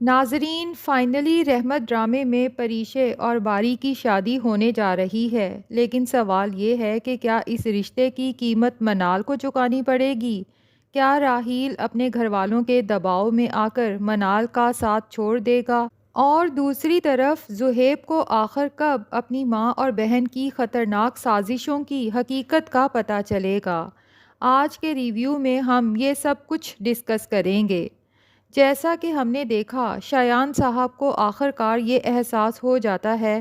ناظرین، فائنلی رحمت ڈرامے میں پریشے اور باری کی شادی ہونے جا رہی ہے، لیکن سوال یہ ہے کہ کیا اس رشتے کی قیمت منال کو چکانی پڑے گی؟ کیا راحیل اپنے گھر والوں کے دباؤ میں آ کر منال کا ساتھ چھوڑ دے گا؟ اور دوسری طرف زہیب کو آخر کب اپنی ماں اور بہن کی خطرناک سازشوں کی حقیقت کا پتہ چلے گا؟ آج کے ریویو میں ہم یہ سب کچھ ڈسکس کریں گے۔ جیسا کہ ہم نے دیکھا، شایان صاحب کو آخر کار یہ احساس ہو جاتا ہے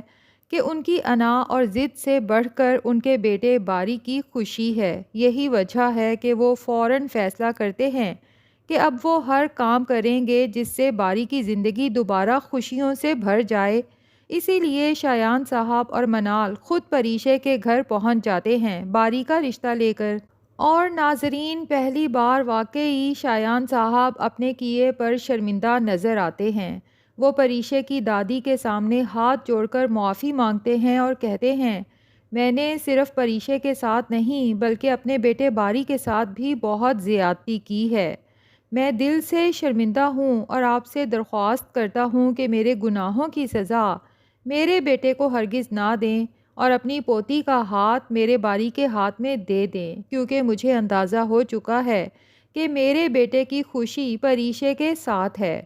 کہ ان کی انا اور ضد سے بڑھ کر ان کے بیٹے باری کی خوشی ہے۔ یہی وجہ ہے کہ وہ فوراً فیصلہ کرتے ہیں کہ اب وہ ہر کام کریں گے جس سے باری کی زندگی دوبارہ خوشیوں سے بھر جائے۔ اسی لیے شایان صاحب اور منال خود پریشے کے گھر پہنچ جاتے ہیں باری کا رشتہ لے کر۔ اور ناظرین، پہلی بار واقعی شایان صاحب اپنے کیے پر شرمندہ نظر آتے ہیں۔ وہ پریشے کی دادی کے سامنے ہاتھ جوڑ کر معافی مانگتے ہیں اور کہتے ہیں، میں نے صرف پریشے کے ساتھ نہیں بلکہ اپنے بیٹے باری کے ساتھ بھی بہت زیادتی کی ہے۔ میں دل سے شرمندہ ہوں اور آپ سے درخواست کرتا ہوں کہ میرے گناہوں کی سزا میرے بیٹے کو ہرگز نہ دیں اور اپنی پوتی کا ہاتھ میرے باری کے ہاتھ میں دے دیں، کیونکہ مجھے اندازہ ہو چکا ہے کہ میرے بیٹے کی خوشی پریشے کے ساتھ ہے۔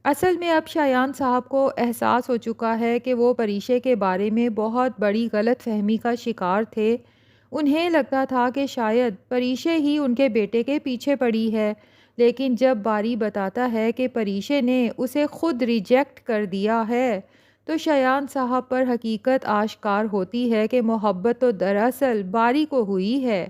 اصل میں اب شایان صاحب کو احساس ہو چکا ہے کہ وہ پریشے کے بارے میں بہت بڑی غلط فہمی کا شکار تھے۔ انہیں لگتا تھا کہ شاید پریشے ہی ان کے بیٹے کے پیچھے پڑی ہے، لیکن جب باری بتاتا ہے کہ پریشے نے اسے خود ریجیکٹ کر دیا ہے تو شایان صاحب پر حقیقت آشکار ہوتی ہے کہ محبت تو دراصل باری کو ہوئی ہے،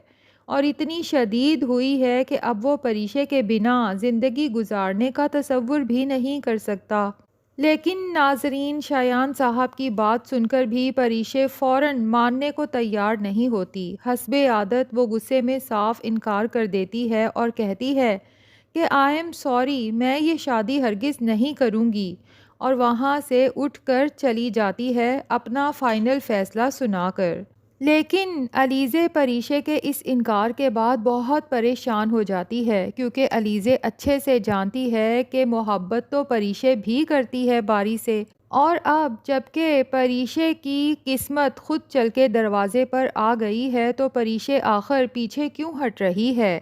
اور اتنی شدید ہوئی ہے کہ اب وہ پریشے کے بنا زندگی گزارنے کا تصور بھی نہیں کر سکتا۔ لیکن ناظرین، شایان صاحب کی بات سن کر بھی پریشے فوراً ماننے کو تیار نہیں ہوتی۔ حسب عادت وہ غصے میں صاف انکار کر دیتی ہے اور کہتی ہے کہ آئی ایم سوری، میں یہ شادی ہرگز نہیں کروں گی، اور وہاں سے اٹھ کر چلی جاتی ہے اپنا فائنل فیصلہ سنا کر۔ لیکن علیزے پریشے کے اس انکار کے بعد بہت پریشان ہو جاتی ہے، کیونکہ علیزے اچھے سے جانتی ہے کہ محبت تو پریشے بھی کرتی ہے باری سے، اور اب جب کہ پریشے کی قسمت خود چل کے دروازے پر آ گئی ہے تو پریشے آخر پیچھے کیوں ہٹ رہی ہے؟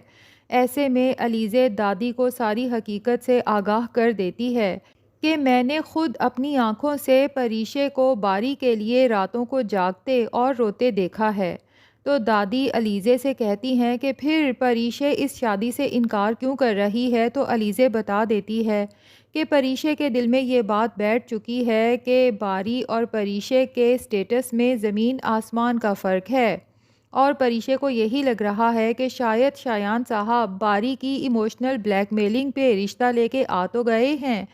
ایسے میں علیزے دادی کو ساری حقیقت سے آگاہ کر دیتی ہے کہ میں نے خود اپنی آنکھوں سے پریشے کو باری کے لیے راتوں کو جاگتے اور روتے دیکھا ہے۔ تو دادی علیزے سے کہتی ہیں کہ پھر پریشے اس شادی سے انکار کیوں کر رہی ہے، تو علیزے بتا دیتی ہے کہ پریشے کے دل میں یہ بات بیٹھ چکی ہے کہ باری اور پریشے کے سٹیٹس میں زمین آسمان کا فرق ہے، اور پریشے کو یہی لگ رہا ہے کہ شاید شایان صاحب باری کی ایموشنل بلیک میلنگ پہ رشتہ لے کے آ تو گئے ہیں،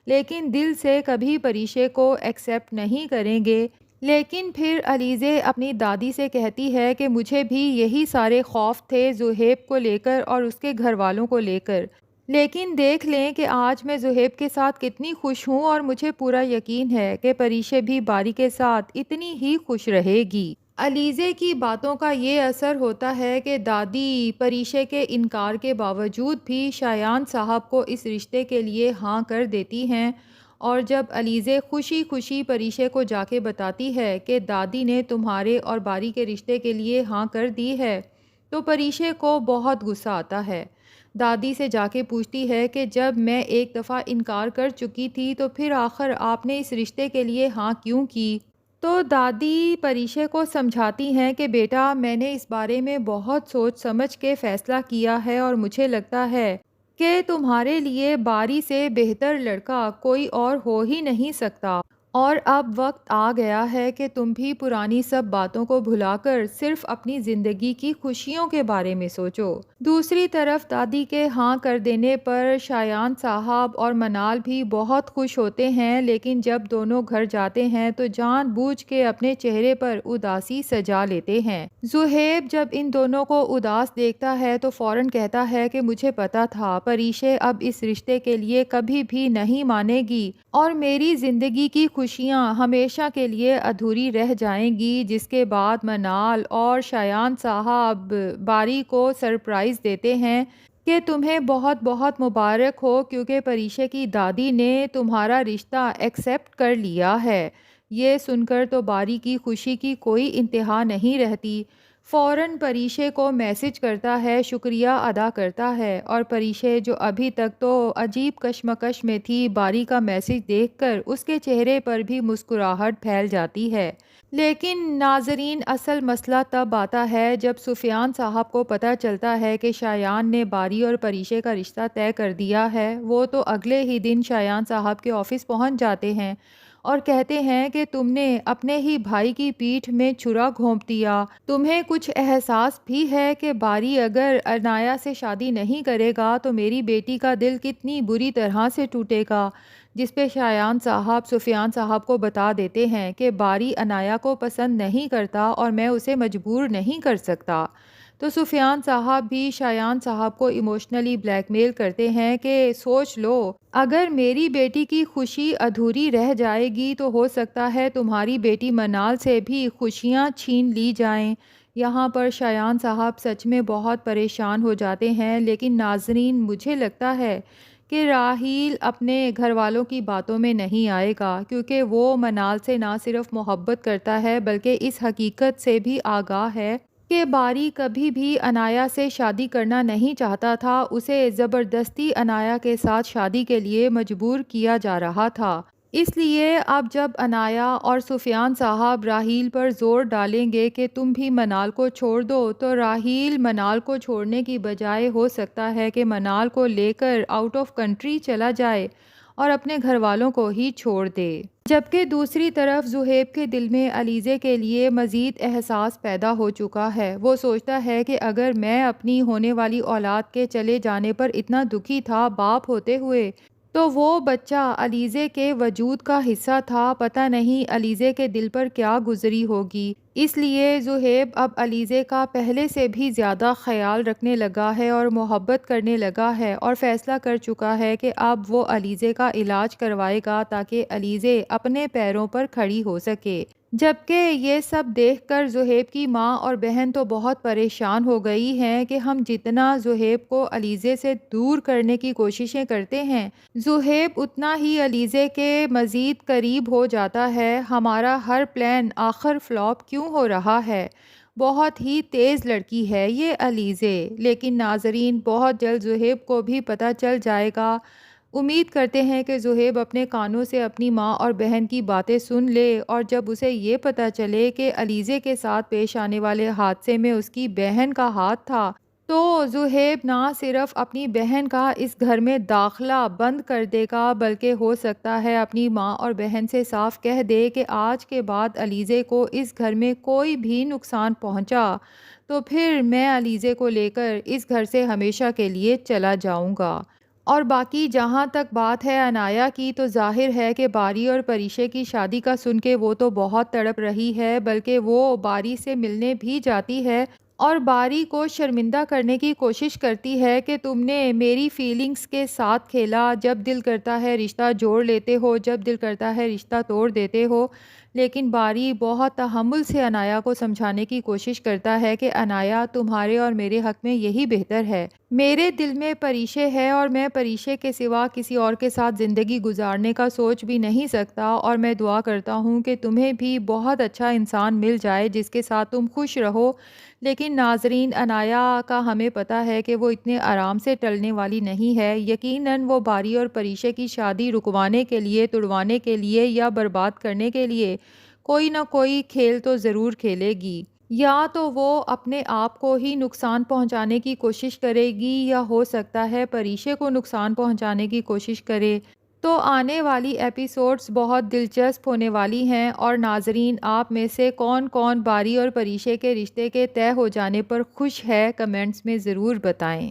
لیکن دل سے کبھی پریشے کو ایکسیپٹ نہیں کریں گے۔ لیکن پھر علیزے اپنی دادی سے کہتی ہے کہ مجھے بھی یہی سارے خوف تھے زہیب کو لے کر اور اس کے گھر والوں کو لے کر، لیکن دیکھ لیں کہ آج میں زہیب کے ساتھ کتنی خوش ہوں، اور مجھے پورا یقین ہے کہ پریشے بھی باری کے ساتھ اتنی ہی خوش رہے گی۔ علیزے کی باتوں کا یہ اثر ہوتا ہے کہ دادی پریشے کے انکار کے باوجود بھی شایان صاحب کو اس رشتے کے لیے ہاں کر دیتی ہیں، اور جب علیزے خوشی خوشی پریشے کو جا کے بتاتی ہے کہ دادی نے تمہارے اور باری کے رشتے کے لیے ہاں کر دی ہے تو پریشے کو بہت غصہ آتا ہے۔ دادی سے جا کے پوچھتی ہے کہ جب میں ایک دفعہ انکار کر چکی تھی تو پھر آخر آپ نے اس رشتے کے لیے ہاں کیوں کی؟ تو دادی پریشے کو سمجھاتی ہیں کہ بیٹا، میں نے اس بارے میں بہت سوچ سمجھ کے فیصلہ کیا ہے، اور مجھے لگتا ہے کہ تمہارے لیے باری سے بہتر لڑکا کوئی اور ہو ہی نہیں سکتا، اور اب وقت آ گیا ہے کہ تم بھی پرانی سب باتوں کو بھلا کر صرف اپنی زندگی کی خوشیوں کے بارے میں سوچو۔ دوسری طرف دادی کے ہاں کر دینے پر شایان صاحب اور منال بھی بہت خوش ہوتے ہیں، لیکن جب دونوں گھر جاتے ہیں تو جان بوجھ کے اپنے چہرے پر اداسی سجا لیتے ہیں۔ زہیب جب ان دونوں کو اداس دیکھتا ہے تو فوراً کہتا ہے کہ مجھے پتا تھا پریشے اب اس رشتے کے لیے کبھی بھی نہیں مانے گی، اور میری زندگی کی خوشیاں ہمیشہ کے لیے ادھوری رہ جائیں گی۔ جس کے بعد منال اور شایان صاحب باری کو سرپرائز دیتے ہیں کہ تمہیں بہت بہت مبارک ہو کیونکہ پریشے کی دادی نے تمہارا رشتہ ایکسیپٹ کر لیا ہے۔ یہ سن کر تو باری کی خوشی کی کوئی انتہا نہیں رہتی۔ فوراً پریشے کو میسج کرتا ہے، شکریہ ادا کرتا ہے، اور پریشے جو ابھی تک تو عجیب کشمکش میں تھی، باری کا میسج دیکھ کر اس کے چہرے پر بھی مسکراہٹ پھیل جاتی ہے۔ لیکن ناظرین، اصل مسئلہ تب آتا ہے جب سفیان صاحب کو پتہ چلتا ہے کہ شایان نے باری اور پریشے کا رشتہ طے کر دیا ہے۔ وہ تو اگلے ہی دن شایان صاحب کے آفس پہنچ جاتے ہیں اور کہتے ہیں کہ تم نے اپنے ہی بھائی کی پیٹھ میں چھرا گھونپ دیا۔ تمہیں کچھ احساس بھی ہے کہ باری اگر عنایا سے شادی نہیں کرے گا تو میری بیٹی کا دل کتنی بری طرح سے ٹوٹے گا؟ جس پہ شایان صاحب سفیان صاحب کو بتا دیتے ہیں کہ باری عنایا کو پسند نہیں کرتا اور میں اسے مجبور نہیں کر سکتا۔ تو سفیان صاحب بھی شایان صاحب کو ایموشنلی بلیک میل کرتے ہیں کہ سوچ لو، اگر میری بیٹی کی خوشی ادھوری رہ جائے گی تو ہو سکتا ہے تمہاری بیٹی منال سے بھی خوشیاں چھین لی جائیں۔ یہاں پر شایان صاحب سچ میں بہت پریشان ہو جاتے ہیں، لیکن ناظرین، مجھے لگتا ہے کہ راحیل اپنے گھر والوں کی باتوں میں نہیں آئے گا، کیونکہ وہ منال سے نہ صرف محبت کرتا ہے بلکہ اس حقیقت سے بھی آگاہ ہے کہ باری کبھی بھی عنایا سے شادی کرنا نہیں چاہتا تھا، اسے زبردستی عنایا کے ساتھ شادی کے لیے مجبور کیا جا رہا تھا۔ اس لیے اب جب عنایا اور سفیان صاحب راحیل پر زور ڈالیں گے کہ تم بھی منال کو چھوڑ دو، تو راحیل منال کو چھوڑنے کی بجائے ہو سکتا ہے کہ منال کو لے کر آؤٹ آف کنٹری چلا جائے اور اپنے گھر والوں کو ہی چھوڑ دے۔ جبکہ دوسری طرف زہیب کے دل میں علیزے کے لیے مزید احساس پیدا ہو چکا ہے۔ وہ سوچتا ہے کہ اگر میں اپنی ہونے والی اولاد کے چلے جانے پر اتنا دکھی تھا باپ ہوتے ہوئے، تو وہ بچہ علیزے کے وجود کا حصہ تھا، پتہ نہیں علیزے کے دل پر کیا گزری ہوگی۔ اس لیے زہیب اب علیزے کا پہلے سے بھی زیادہ خیال رکھنے لگا ہے اور محبت کرنے لگا ہے، اور فیصلہ کر چکا ہے کہ اب وہ علیزے کا علاج کروائے گا تاکہ علیزے اپنے پیروں پر کھڑی ہو سکے۔ جبکہ یہ سب دیکھ کر زہیب کی ماں اور بہن تو بہت پریشان ہو گئی ہیں کہ ہم جتنا زہیب کو علیزے سے دور کرنے کی کوششیں کرتے ہیں، زہیب اتنا ہی علیزے کے مزید قریب ہو جاتا ہے۔ ہمارا ہر پلان آخر فلاپ کیوں ہو رہا ہے؟ بہت ہی تیز لڑکی ہے یہ علیزے۔ لیکن ناظرین، بہت جلد زہیب کو بھی پتہ چل جائے گا۔ امید کرتے ہیں کہ زہیب اپنے کانوں سے اپنی ماں اور بہن کی باتیں سن لے، اور جب اسے یہ پتہ چلے کہ علیزے کے ساتھ پیش آنے والے حادثے میں اس کی بہن کا ہاتھ تھا، تو زہیب نہ صرف اپنی بہن کا اس گھر میں داخلہ بند کر دے گا بلکہ ہو سکتا ہے اپنی ماں اور بہن سے صاف کہہ دے کہ آج کے بعد علیزے کو اس گھر میں کوئی بھی نقصان پہنچا تو پھر میں علیزے کو لے کر اس گھر سے ہمیشہ کے لیے چلا جاؤں گا۔ اور باقی جہاں تک بات ہے عنایا کی، تو ظاہر ہے کہ باری اور پریشے کی شادی کا سن کے وہ تو بہت تڑپ رہی ہے، بلکہ وہ باری سے ملنے بھی جاتی ہے اور باری کو شرمندہ کرنے کی کوشش کرتی ہے کہ تم نے میری فیلنگز کے ساتھ کھیلا، جب دل کرتا ہے رشتہ جوڑ لیتے ہو، جب دل کرتا ہے رشتہ توڑ دیتے ہو۔ لیکن باری بہت تحمل سے عنایا کو سمجھانے کی کوشش کرتا ہے کہ عنایا، تمہارے اور میرے حق میں یہی بہتر ہے۔ میرے دل میں پریشے ہے اور میں پریشے کے سوا کسی اور کے ساتھ زندگی گزارنے کا سوچ بھی نہیں سکتا، اور میں دعا کرتا ہوں کہ تمہیں بھی بہت اچھا انسان مل جائے جس کے ساتھ تم خوش رہو۔ لیکن ناظرین، عنایا کا ہمیں پتہ ہے کہ وہ اتنے آرام سے ٹلنے والی نہیں ہے۔ یقیناً وہ باری اور پریشے کی شادی رکوانے کے لیے، تڑوانے کے لیے یا برباد کرنے کے لیے کوئی نہ کوئی کھیل تو ضرور کھیلے گی۔ یا تو وہ اپنے آپ کو ہی نقصان پہنچانے کی کوشش کرے گی، یا ہو سکتا ہے پریشے کو نقصان پہنچانے کی کوشش کرے۔ تو آنے والی ایپیسوڈز بہت دلچسپ ہونے والی ہیں، اور ناظرین، آپ میں سے کون کون باری اور پریشے کے رشتے کے طے ہو جانے پر خوش ہے، کمنٹس میں ضرور بتائیں۔